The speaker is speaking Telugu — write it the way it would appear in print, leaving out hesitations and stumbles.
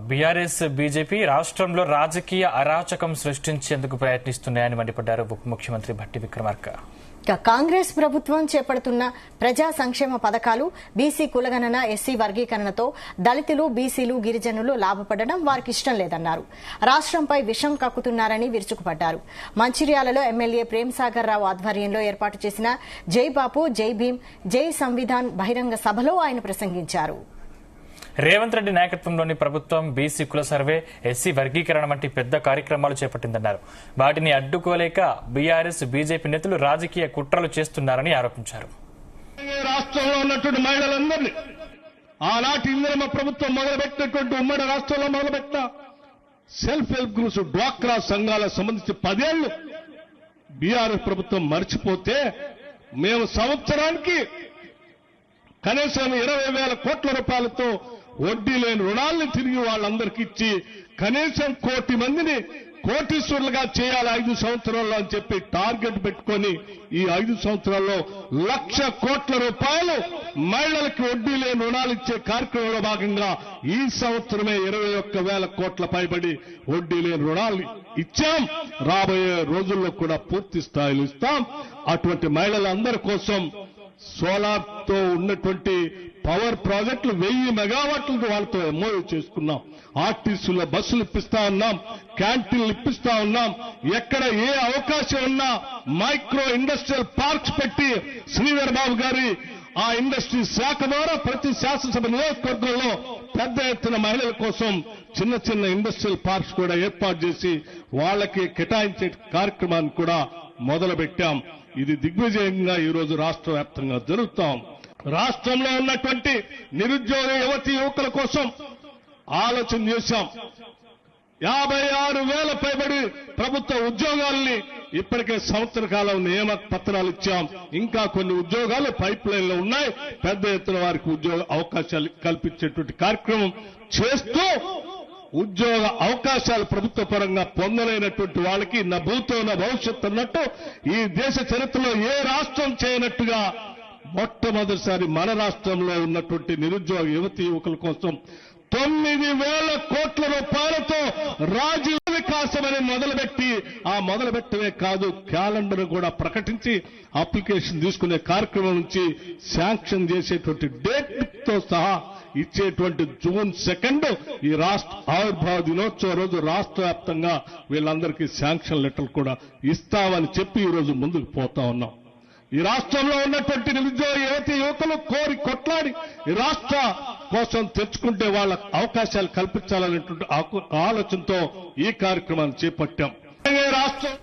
బీఆర్ఎస్ బీజేపీ రాష్ట్రంలో రాజకీయ అరాచకం సృష్టించేందుకు ప్రయత్నిస్తున్నాయని మండిపడ్డారు ఉప ముఖ్యమంత్రి భట్టి విక్రమార్క. కాంగ్రెస్ ప్రభుత్వం చేపడుతున్న ప్రజా సంక్షేమ పథకాలు, బీసీ కులగణన, ఎస్సీ వర్గీకరణతో దళితులు, బీసీలు, గిరిజనులు లాభపడడం వారికి ఇష్టం లేదన్నారు. రాష్ట్రంపై విషం కక్కుతున్నారని విరుచుకుపడ్డారు. మంచిర్యాలలో ఎమ్మెల్యే ప్రేమ్సాగర్ రావు ఆధ్వర్యంలో ఏర్పాటు చేసిన జై బాపు, జై భీం, జై సంవిధాన్ బహిరంగ సభలో ఆయన ప్రసంగించారు. రేవంత్ రెడ్డి నాయకత్వంలోని ప్రభుత్వం బీసీ కుల సర్వే, ఎస్సీ వర్గీకరణ వంటి పెద్ద కార్యక్రమాలు చేపట్టిందన్నారు. వాటిని అడ్డుకోలేక బీఆర్ఎస్ బీజేపీ నేతలు రాజకీయ కుట్రలు చేస్తున్నారని ఆరోపించారు. రాష్ట్రంలో ఉన్నటువంటి మహిళలందరినీ ఆనాటి ఇందిరమ్మ ప్రభుత్వం మొదలుపెట్టినటువంటి ఉమ్మడి రాష్ట్రంలో మొదలుపెట్టిన సెల్ఫ్ హెల్ప్ గ్రూప్స్, డ్వాక్రా సంఘాలకు సంబంధించి 10 ఏళ్లు బీఆర్ఎస్ ప్రభుత్వం మర్చిపోతే మేము సంవత్సరానికి కనీసం 20,000 కోట్ల రూపాయలతో వడ్డీ లేని రుణాలను తిరిగి వాళ్ళందరికీ ఇచ్చి కనీసం 1 కోటి మందిని కోటీశ్వరులుగా చేయాలి 5 సంవత్సరాల్లో అని చెప్పి టార్గెట్ పెట్టుకొని ఈ 5 సంవత్సరాల్లో 1,00,000 కోట్ల రూపాయలు మహిళలకు వడ్డీ లేని రుణాలు ఇచ్చే కార్యక్రమంలో భాగంగా ఈ సంవత్సరమే 21,000 కోట్ల పైబడి వడ్డీ లేని రుణాలు ఇచ్చాం. రాబోయే రోజుల్లో కూడా పూర్తి స్థాయిలో ఇస్తాం. అటువంటి మహిళలందరి కోసం సోలార్ తో ఉన్నటువంటి పవర్ ప్రాజెక్టులు 1000 మెగావాట్లతో వాళ్ళతో ఎంఓయూ చేసుకున్నాం. ఆర్టీసీలో బస్సులు ఇప్పిస్తా ఉన్నాం, క్యాంటీన్లు ఇప్పిస్తా ఉన్నాం. ఎక్కడ ఏ అవకాశం ఉన్నా మైక్రో ఇండస్ట్రియల్ పార్క్స్ పెట్టి శ్రీధర్ బాబు గారి ఆ ఇండస్ట్రీ శాఖ ద్వారా ప్రతి శాసనసభ నియోజకవర్గంలో పెద్ద ఎత్తున మహిళల కోసం చిన్న చిన్న ఇండస్ట్రియల్ పార్క్స్ కూడా ఏర్పాటు చేసి వాళ్ళకి కేటాయించే కార్యక్రమాన్ని కూడా మొదలుపెట్టాం. ఇది దిగ్విజయంగా ఈ రోజు రాష్ట్ర వ్యాప్తంగా జరుగుతాం. రాష్ట్రంలో ఉన్నటువంటి నిరుద్యోగ యువతీ యువకుల కోసం ఆలోచన చేశాం. 56,000 పైబడి ప్రభుత్వ ఉద్యోగాల్ని ఇప్పటికే సంవత్సర కాలం నియామక పత్రాలు ఇచ్చాం. ఇంకా కొన్ని ఉద్యోగాలు పైప్ లైన్ లో ఉన్నాయి. పెద్ద ఎత్తున వారికి ఉద్యోగ అవకాశాలు కల్పించేటువంటి కార్యక్రమం చేస్తూ ఉద్యోగ అవకాశాలు ప్రభుత్వ పరంగా పొందలేనటువంటి వాళ్ళకి నా భూతో నా భవిష్యత్తు అన్నట్టు ఈ దేశ చరిత్రలో ఏ రాష్ట్రం చేయనట్టుగా మొట్టమొదటిసారి మన రాష్ట్రంలో ఉన్నటువంటి నిరుద్యోగ యువతీ యువకుల కోసం 9,000 కోట్ల రూపాయలతో రాజీవ్ వికాసం అని మొదలుపెట్టి ఆ మొదలుపెట్టమే కాదు క్యాలెండర్ కూడా ప్రకటించి అప్లికేషన్ తీసుకునే కార్యక్రమం నుంచి శాంక్షన్ చేసేటువంటి డేట్ తో సహా ఇచ్చేటువంటి జూన్ 2 ఈ రాష్ట్ర ఆవిర్భావ దినోత్సవ రోజు రాష్ట్ర వ్యాప్తంగా వీళ్ళందరికీ శాంక్షన్ లెటర్లు కూడా ఇస్తామని చెప్పి ఈ రోజు ముందుకు పోతా ఉన్నాం. ఈ రాష్ట్రంలో ఉన్నటువంటి నిరుద్యోగ యువతీ యువకులు కోరి కొట్లాడి ఈ రాష్ట్ర కోసం తెచ్చుకుంటే వాళ్ళ అవకాశాలు కల్పించాలనేటువంటి ఆలోచనతో ఈ కార్యక్రమాన్ని చేపట్టాం. రాష్ట్రం